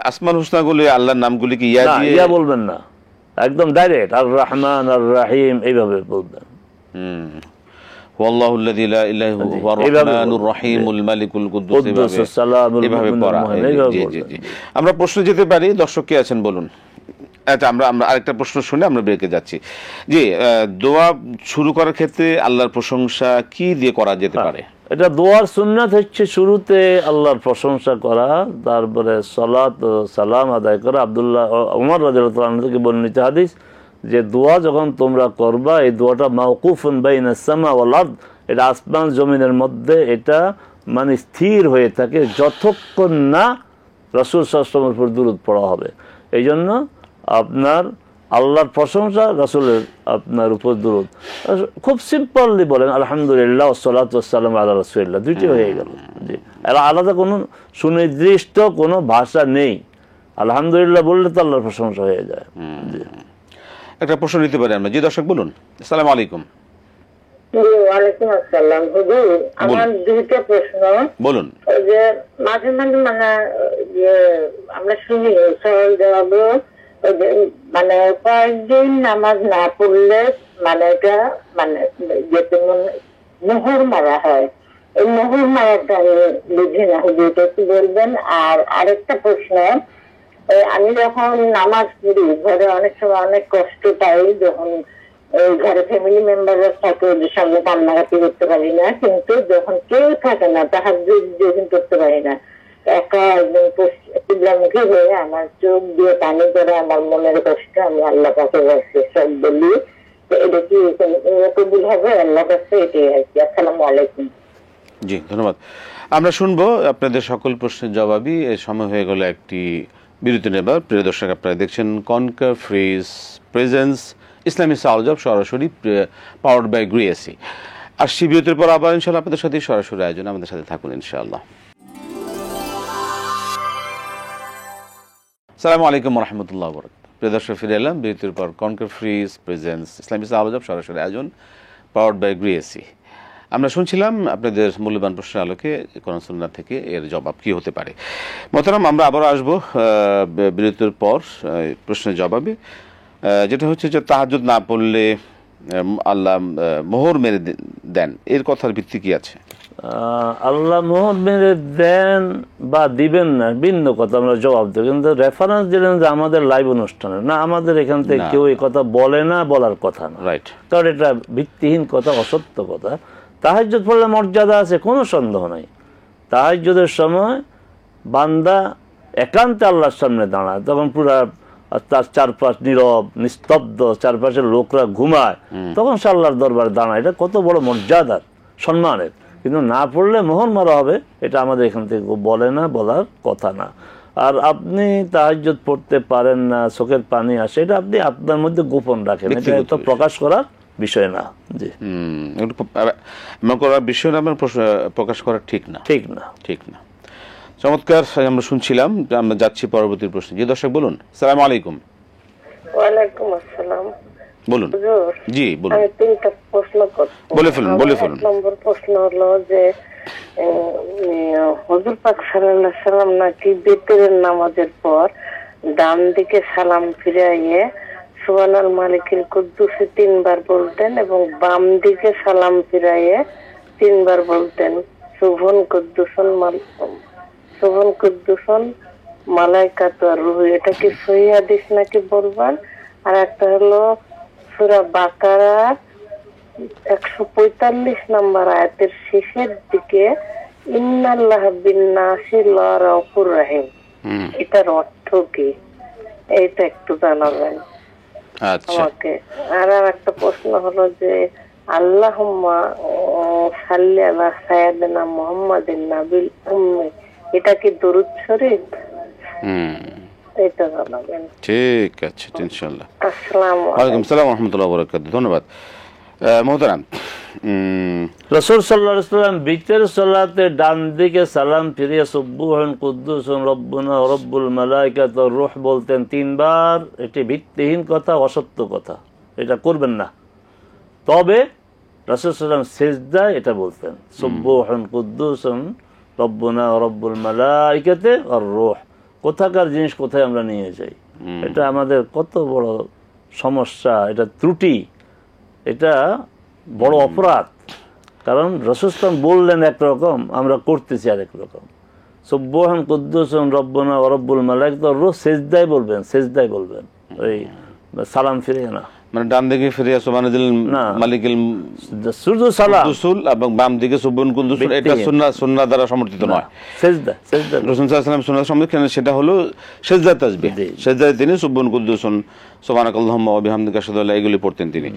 আসমাউল হুসনাগুলি, আল্লাহর নামগুলি কি ইয়া বলবেন না, একদম ডাইরেক্ট আর রহমান আর রহিম এইভাবে বলবেন। ওয়াল্লাহু আল্লাযী লা ইলাহা ইল্লা হুয়ার রহমানুর রহিমুল মালিকুল কুদ্দুস, এভাবে পড়া। জি, আমরা প্রশ্ন যেতে পারি। দর্শক কে আছেন বলুন। আচ্ছা, আমরা আরেকটা প্রশ্ন শুনে আমরা ব্রেকে যাচ্ছি। জি, দোয়া শুরু করার ক্ষেত্রে আল্লাহর প্রশংসা কি দিয়ে করা যেতে পারে? এটা দোয়ার সুন্নাত হচ্ছে শুরুতে আল্লাহর প্রশংসা করা, তারপরে সালাত ও সালাম আদায় করা। আব্দুল্লাহ ওমর রাদিয়াল্লাহু আনহু থেকে বর্ণিত হাদিস যে দোয়া যখন তোমরা করবা, এই দোয়াটা মাওকুফুন বাইনাস সামা ওয়াল আরদ, এটা আসমান জমিনের মধ্যে এটা মানে স্থির হয়ে থাকে যতক্ষণ না রাসূল সাল্লাল্লাহু আলাইহি ওয়াসাল্লামের উপর দুরূদ পড়া হবে। এই জন্য আপনার আল্লাহর প্রশংসা, রাসূলের আপনার উপর দুরূদ, খুব সিম্পলি বলেন আলহামদুলিল্লাহ ওয়াসসালাতু ওয়াসসালামু আলা রাসূলিল্লাহ, দুইটি হয়ে গেল। জি, এর আলাদা কোনো সুনির্দিষ্ট কোনো ভাষা নেই। আলহামদুলিল্লাহ বললে তো আল্লাহর প্রশংসা হয়ে যায়। জি, একটা প্রশ্ন নিতে পারি আমরা। জি, দর্শক বলুন। আসসালামু আলাইকুম। ওয়ালাইকুম আসসালাম। হুজুর, আমার দুইটা প্রশ্ন। বলুন। যে মাঝে মাঝে মানে যে আমরা শুনি সওয়াল জবাব, মানে কয়েকদিন নামাজ না পড়লে মানে এটা মানে যে মোহর মারা হয়, এই মোহর মায়াটা আমি বুঝি না, হুজুর একটু বলবেন। আর আরেকটা প্রশ্ন, আমি যখন নামাজ পড়ি ঘরে অনেক সময় অনেক কষ্ট পাই, যখন ঘরে ফ্যামিলি মেম্বাররা থাকে ওদের সামনে কান্নাকাটি করতে পারি না, কিন্তু যখন কেউ থাকে না তাহাজ্জুদ যখন করতে পারি না, একা একদম কিবলামুখী হয়ে আমার চোখ দিয়ে পানি করে আমার মনের কষ্ট আমি আল্লাহ কাছে বলছি সব বলি। তো এটা কি কবুল হবে আল্লাহ কাছে? এটাই আর কি। আসসালামু আলাইকুম। জি, ধন্যবাদ। আমরা শুনবো আপনাদের সকল প্রশ্নের জবাবই। এর সময় হয়ে গেল একটি বিরতি নেবার। প্রিয় দর্শক, আপনারা দেখছেন কনকার ফ্রিজ প্রেজেন্স ইসলামী সাওয়াল সরাসরি পাওয়ার্ড বাই গ্রিএসি। আর বিরতির পর আবার ইনশাআল্লাহ আপনাদের সাথে সরাসরি আয়োজন, আমাদের সাথে থাকুন ইনশাআল্লাহ। আসসালামু আলাইকুম রহমতুল্লাহ বরকাতুহু। প্রিয় দর্শক, ফিরে এলাম বিরতির পর। কনকার ফ্রিজ প্রেজেন্স ইসলামী সাওয়াল সরাসরি আয়োজন, পাওয়ার্ড বাই গ্রিএসি। আমরা শুনছিলাম আপনাদের মূল্যবান প্রশ্নের আলোকে কোরআন সুন্নাহ থেকে এর জবাব কি হতে পারে। মোহতারাম, আমরা আবারও আসবো বিরতির পর প্রশ্নের জবাবে, যেটা হচ্ছে যে তাহাজ্জুদ না পড়লে আল্লাহ মোহর মেরে দেন, এর কথার ভিত্তি কি আছে? আল্লাহ মোহর মেরে দেন বা দিবেন না ভিন্ন কথা, আমরা জবাব দেব, কিন্তু রেফারেন্স দিলেন যে আমাদের লাইভ অনুষ্ঠানে না, আমাদের এখান থেকে কেউ এই কথা বলে না, বলার কথা না, রাইট? কারণ এটা ভিত্তিহীন কথা, অসত্য কথা। তাহাজ্জুদ পড়লে মর্যাদা আছে, কোনো সন্দেহ নাই। তাহাজ্জুদের সময় বান্দা একান্তে আল্লাহর সামনে দাঁড়ায়, তখন পুরা তার চারপাশ নীরব নিস্তব্ধ, চারপাশের লোকরা ঘুমায়, তখন সে আল্লাহর দরবারে দাঁড়ায়। এটা কত বড় মর্যাদার, সম্মানের। কিন্তু না পড়লে মোহর মারা হবে, এটা আমাদের এখান থেকে বলে না, বলার কথা না। আর আপনি তাহাজ্জুদ পড়তে পারেন না, চোখের পানি আসে, এটা আপনি আপনার মধ্যে গোপন রাখেন, এটা তো প্রকাশ করার বিষয় না। জি, বিষয় না, প্রকাশ করা ঠিক না, ঠিক না, ঠিক না। চমৎকার। আমরা শুনছিলাম, আমরা যাচ্ছি পরবর্তী প্রশ্ন। জি দর্শক, বলুন। আসসালামু আলাইকুম। ওয়ালাইকুম আসসালাম। বলুন। জি বলুন। আমি তিনটা প্রশ্ন করব। বলে ফেলুন, বলে ফেলুন। এক নম্বর প্রশ্ন হলো যে হুজুর পাক সাল্লাল্লাহু আলাইহি সাল্লাম নাকি বিতরের নামাজের পর ডান দিকে সালাম ফিরাইয়ে সুবহানাল মালিকুল কুদ্দুস তিনবার বলতেন এবং বাম দিকে সালাম ফিরাইয়ে তিনবার বলতেন সুবহান কুদ্দুসন মালাইকাতু আর রূহ। এটা কি সহিহ হাদিস নাকি বলবেন? আর একটা হলো সূরা বাকারার 145 নম্বর আয়াতের শেষের দিকে ইন্নাল্লাহা বিন-নাসি লারাউফুর রহিম, এটার অর্থ কি? এইটা একটু জানাবেন আমাকে। আর একটা প্রশ্ন হলো যে আল্লাহুম্মা সাল্লি আলা সাইয়্যিদিনা মুহাম্মাদিন নাবিল উম্মি, এটা কি দরুদ শরীফ? এটা জানাবেন। ঠিক আছে, ইনশাআল্লাহ। আসসালামু আলাইকুম আসসালাম ওয়া রাহমাতুল্লাহি ওয়া বারাকাতুহু। ধন্যবাদ। মোহতারাম, রাসূল সাল্লাল্লাহু আলাইহি ওয়াসাল্লাম বিতরের সালাতে ডান দিকে সালাম ফিরিয়ে সুবহান কুদ্দুসুন রব্বুনা ওয়া রব্বুল মালাইকাতু ওয়ার রূহ বলতেন তিনবার। এটি ভিত্তিহীন কথা, অসত্য কথা, এটা করবেন না। তবে রাসূল সাল্লাল্লাহু আলাইহি ওয়াসাল্লাম সিজদায় এটা বলতেন সুবহান কুদ্দুসুন রব্বুনা ওয়া রব্বুল মালাইকাতু ওয়ার রূহ। কোথাকার জিনিস কোথায় আমরা নিয়ে যাই, এটা আমাদের কত বড় সমস্যা, এটা ত্রুটি, এটা বড় অপরাধ। কারণ রাসূল সাল্লাল্লাহু বললেন একরকম, আমরা করতেছি আরেক রকম। সুবহান কুদ্দুসুন রব্বুনা ওয়া রব্বুল মালাইকাতু ওয়ার রূহ সিজদায় বলবেন, সিজদায় বলবেন, ওই সালাম ফিরে না, মানে ডান দিকে ফিরিয়া সুবহানাল মালিকুল শুধু সালাম কুদ্দুসুল এবং বাম দিকে সুবহান কুদ্দুসুল, এটা সুন্নাহ দ্বারা সমর্থিত নয়। সিজদা, সিজদা রাসূল সাল্লাল্লাহু আলাইহি ওয়াসাল্লাম সুন্নাহ সমর্থিত, সেটা হলো সিজদা তাসবিহ। সিজদায় তিনি সুবহান কুদ্দুসুন সুবহানাকাল্লাহুম্মা ওয়া বিহামদিকা আশহাদু আল্লা এগুলি পড়তেন তিনি।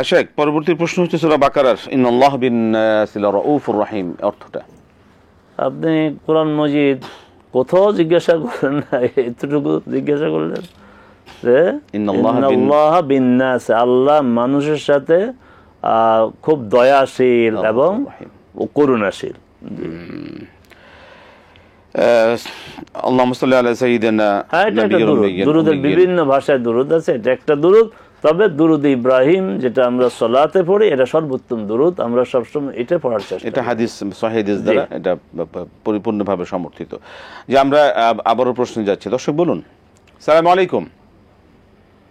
শেখ, পরবর্তী প্রশ্ন হচ্ছে সূরা বাকারার ইন্নাল্লাহা বিন-নাসি লারাউফুর রহিম, অর্থটা আপনি কোরআন মজিদ কোথাও জিজ্ঞাসা করলেন না, এতটুকু জিজ্ঞাসা করলেন যে ইন্নাল্লাহা বিন-নাস, আল্লাহ মানুষের সাথে খুব দয়াশীল এবং করুণাশীল। আল্লাহুম্মা সাল্লি আলা সাইয়্যিদিনা দুরুদের বিভিন্ন ভাষায় দুরুদ আছে, এটা একটা দুরুদ। তবে দুরুদ ইব্রাহিম যেটা আমরা সালাতে পড়ি, এটা সর্বোত্তম দুরুদ, আমরা সবসময় এটা পড়ার চেষ্টা করি। এটা হাদিস, সহিহ হাদিস দ্বারা এটা পরিপূর্ণভাবে সমর্থিত। যে আমরা আবারও প্রশ্নে যাচ্ছি। দর্শক বলুন। আসসালামু আলাইকুম।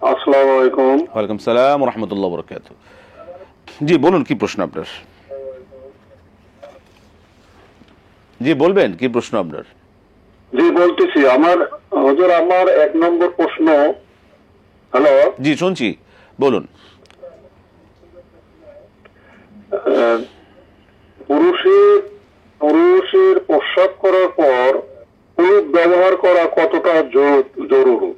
আসসালামু আলাইকুম। ওয়ালাইকুম সালাম ওয়া রাহমাতুল্লাহি ওয়া বারাকাতুহু। জি বলুন, কি প্রশ্ন আপনার? জি বলবেন, কি প্রশ্ন আপনার? জি বলতেছি, আমার হুজুর আমার 1 নম্বর প্রশ্ন। হ্যালো, জি শুনছি, বলুন। পুরুষের প্রস্রাব করার পর কুলুপ ব্যবহার করা কতটা জরুরি?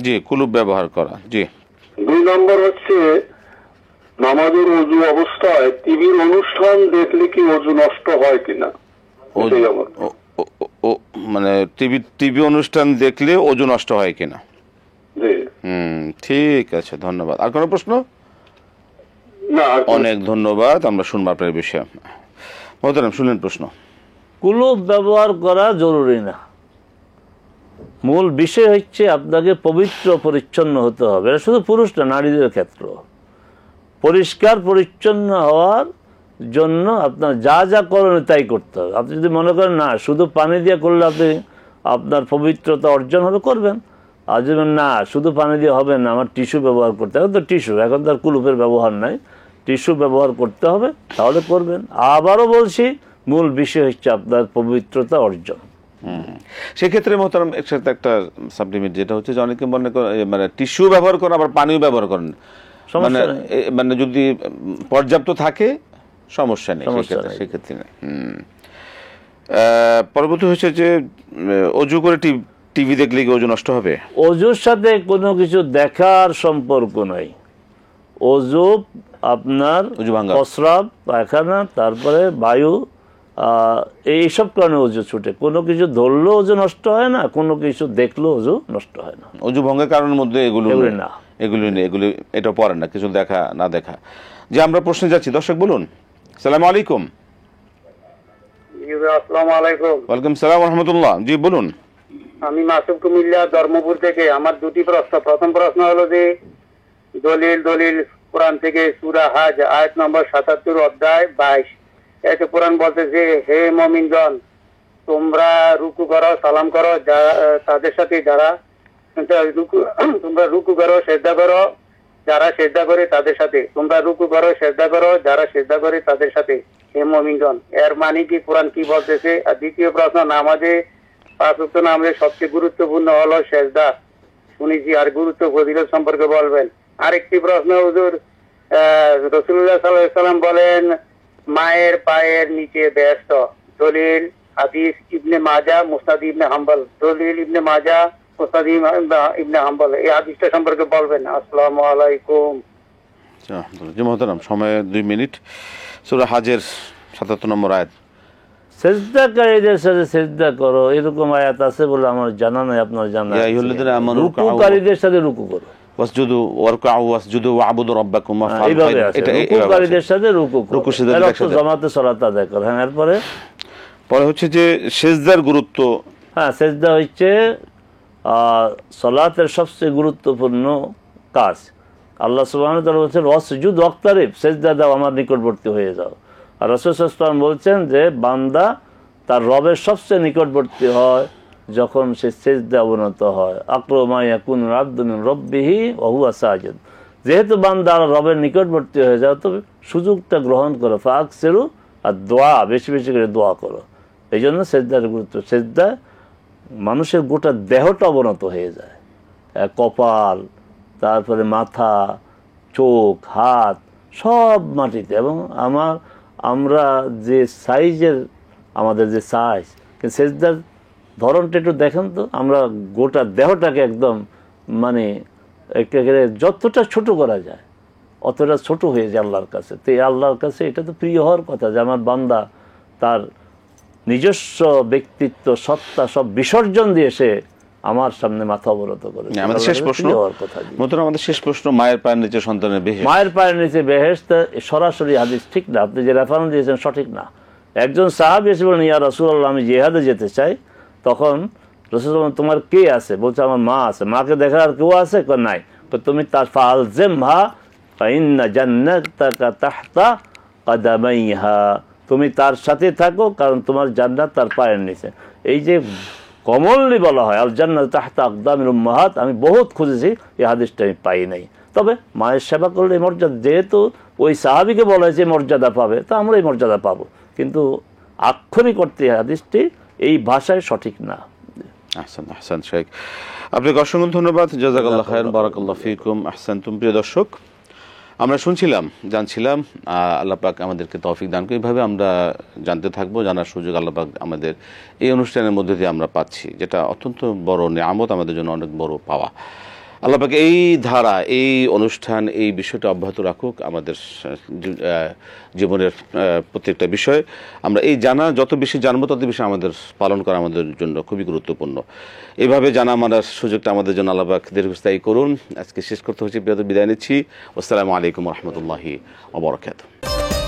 জি, কুলুপ ব্যবহার করা। জি। 2 নম্বর হচ্ছে নামাজের ওযু অবস্থায় টিভির অনুষ্ঠান দেখলে কি ওযু নষ্ট হয় কিনা? মানে টিভি অনুষ্ঠান দেখলে ওযু নষ্ট হয় কিনা? জি। ঠিক আছে, ধন্যবাদ। আর কোনো প্রশ্ন? না। অনেক ধন্যবাদ, আমরা শুনবো আপনার বিষয়ে। মোহতারাম, শুনলেন প্রশ্ন। কুলুপ ব্যবহার করা জরুরি না। মূল বিষয় হচ্ছে আপনাকে পবিত্র পরিচ্ছন্ন হতে হবে। এটা শুধু পুরুষ না, নারীদের ক্ষেত্র। পরিষ্কার পরিচ্ছন্ন হওয়ার জন্য আপনার যা যা করণীয় তাই করতে হবে। আপনি যদি মনে করেন না শুধু পানি দিয়ে করলে আপনার পবিত্রতা অর্জন হবে, করবেন। আর যদি না শুধু পানি দিয়ে হবে না, আমার টিস্যু ব্যবহার করতে হবে, তো টিস্যু, এখন তো আর কুলুপের ব্যবহার নাই, টিস্যু ব্যবহার করতে হবে, তাহলে করবেন। আবারও বলছি, মূল বিষয় হচ্ছে আপনার পবিত্রতা অর্জন। সেক্ষেত্রে মোহতারাম একসাথে একটা সাপ্লিমেন্ট যেটা হচ্ছে যে অনেকে মনে করেন মানে টিস্যু ব্যবহার করেন, আবার পানিও ব্যবহার করেন, মানে যদি পর্যাপ্ত থাকে সমস্যা নেই, সেক্ষেত্রে না। পরবর্তী হচ্ছে যে অজু করে টিভি দেখলে কি অজু নষ্ট হবে? অজুর সাথে কোনো কিছু দেখার সম্পর্ক নাই। অজু আপনার প্রস্রাব, পায়খানা, তারপরে বায়ু, এইসব কারণে অজু ছুটে। কোনো কিছু ধরলেও অজু নষ্ট হয় না, কোনো কিছু দেখলেও অজু নষ্ট হয় না। অজু ভঙ্গের কারণের মধ্যে এগুলো না, এগুলি এটা পড়েন না, কিছু দেখা না দেখা। যে আমরা প্রশ্নে যাচ্ছি, দর্শক বলুন। আসসালামু আলাইকুম। আসসালামু আলাইকুম। ওয়ালাইকুম সালাম ওয়া রাহমাতুল্লাহ। জি বলুন। আমি মাসুদ কুমিল্লা ধর্মপুর থেকে। আমার 2টি প্রশ্ন। প্রথম প্রশ্ন হলো যে দলিল কোরআন থেকে সূরা হাজ আয়াত নম্বর 77 অধ্যায় 22, এতে কোরআন বলতেছে, হে মুমিনগণ, তোমরা রুকু করো, সালাম করো তাদের সাথে যারা তোমরা রুকু করো, সেজদা করো যারা সেজদা করে তাদের সাথে। তোমরা রুকু করো, সেজদা করো যারা সেজদা করে তাদের সাথে, হে মুমিনগণ। এর মানে কি, কোরআন কি বলতেছে? আর দ্বিতীয় প্রশ্ন, নামাজে 5 ওয়াক্ত নামাজে সবচেয়ে গুরুত্বপূর্ণ হলো সেজদা শুনেছি, আর গুরুত্ব ফজিলত সম্পর্কে বলবেন। আরেকটি প্রশ্ন হুজুর, রাসূলুল্লাহ সাল্লাল্লাহু আলাইহি ওয়াসাল্লাম বলেন মায়ের পায়ের নিচে বেহেশত। দলিল হাদিস ইবনে মাজাহ, মুসনাদ ইবনে হাম্বল। দলিল ইবনে মাজাহ, মুসনাদ ইবনে হাম্বল। এই হাদিসটা সম্পর্কে বলবেন। আসসালামু আলাইকুম। জি মোহতারাম, সময় 2 মিনিট। সূরা হাজের 77 নম্বর আয়াত। সেজদাকারীদের সাথে সেজদা করো, এরকম আয়াত আছে বলে আমার জানা নাই, আপনার জানা? রুকুকারীদের সাথে রুকু করো, ওয়াসজুদু ওয়ারকাউ ওয়াসজুদু ওয়াবুদু রাব্বাকুম। এটা রুকুকারীদের সাথে রুকু করো, জামাতে সালাত আদায় করো। হ্যাঁ, এরপরে হচ্ছে যে সেজদার গুরুত্ব। হ্যাঁ, সেজদা হচ্ছে সালাতের সবচেয়ে গুরুত্বপূর্ণ কাজ। আল্লাহ সুবহানাহু ওয়া তাআলা বলেছেন ওয়াসজুদ ওয়াক্তারিব, সেজদা দাও, আমার নিকটবর্তী হয়ে যাও। আর রাসূল সাল্লাল্লাহু আলাইহি ওয়াসাল্লাম বলছেন যে বান্দা তার রবের সবচেয়ে নিকটবর্তী হয় যখন সে সেজদা অবনত হয়। আকরাবু মা ইয়াকুনু আল-আবদু মিন রাব্বিহি ওয়া হুয়া সাজিদ। যেহেতু বান্দা রবের নিকটবর্তী হয়ে যাও, তবে সুযোগটা গ্রহণ করো। ফাকসিরু আর দোয়া, বেশি বেশি করে দোয়া করো। এই জন্য সেজদার গুরুত্ব। সেজদা মানুষের গোটা দেহটা অবনত হয়ে যায়, কপাল, তারপরে মাথা, চোখ, হাত সব মাটিতে। এবং আমরা যে সাইজের, আমাদের যে সাইজ, কিন্তু সেজদার ধরনটা একটু দেখেন তো, আমরা গোটা দেহটাকে একদম মানে একেবারে যতটা ছোট করা যায় অতটা ছোট হয়ে যায় আল্লাহর কাছে। তো এই আল্লাহর কাছে এটা তো প্রিয় হওয়ার কথা যে আমার বান্দা তার নিজস্ব ব্যক্তিত্ব, সত্তা সব বিসর্জন দিয়ে সে আমার সামনে মাথা অবনত করে। আমাদের শেষ প্রশ্ন, আমাদের শেষ প্রশ্ন, মায়ের পায়ের নিচে সন্তানের বেহেশত। মায়ের পায়ের নিচে বেহেশত সরাসরি হাদিস ঠিক না, আপনি যে রেফারেন্স দিয়েছেন সঠিক না। একজন সাহাবী এসে বলেন, ইয়া রাসূলুল্লাহ, আমি জিহাদে যেতে চাই। তখন রাসূল বলেন, তোমার কে আছে? বলছে, আমার মা আছে। মাকে দেখার আর কেউ আছে? নাই। তুমি তার ফালজিমহা ফাইন্না জান্নাতাকা তাহতা কাদামাইহা, তুমি তার সাথে থাকো, কারণ তোমার জান্নাত তার পায়ের নিচে। এই যে কমনলি বলা হয় আল জান্নাত তাহতা আকদামিল উম্মাহাত, আমি বহুত খুঁজেছি, এই হাদিসটা আমি পাই নাই। তবে মায়ের সেবা করলে এই মর্যাদা, যেহেতু ওই সাহাবীকে বলা হয়েছে মর্যাদা পাবে, তা আমরা এই মর্যাদা পাবো, কিন্তু আক্ষরিক অর্থে হাদিসটি এই ভাষায় সঠিক না। আহসান আহসান শেখ, আপনাকে অসংখ্য ধন্যবাদ। জাযাকাল্লাহ খায়রান, বারাকাল্লাহু ফিকুম, আহসানতুম। প্রিয় দর্শক, আমরা শুনছিলাম, জানছিলাম, আল্লাহ পাক আমাদেরকে তৌফিক দান করে এইভাবে আমরা জানতে থাকবো, জানার সুযোগ আল্লাহ পাক আমাদের এই অনুষ্ঠানের মধ্যে দিয়ে আমরা পাচ্ছি, যেটা অত্যন্ত বড় নেয়ামত, আমাদের জন্য অনেক বড় পাওয়া। আল্লাহ পাক এই ধারা, এই অনুষ্ঠান, এই বিষয়টা অব্যাহত রাখুক আমাদের জীবনের প্রত্যেকটা বিষয়। আমরা এই জানা যত বেশি জানবো, তত বেশি আমাদের পালন করা আমাদের জন্য খুবই গুরুত্বপূর্ণ। এইভাবে জানা মানার সুযোগটা আমাদের জন্য আল্লাহ পাক দীর্ঘস্থায়ী করুন। আজকে শেষ করতে হচ্ছে, বিদায় নিচ্ছি। আসসালামু আলাইকুম ওয়া রাহমাতুল্লাহি ওয়া বারাকাতুহু।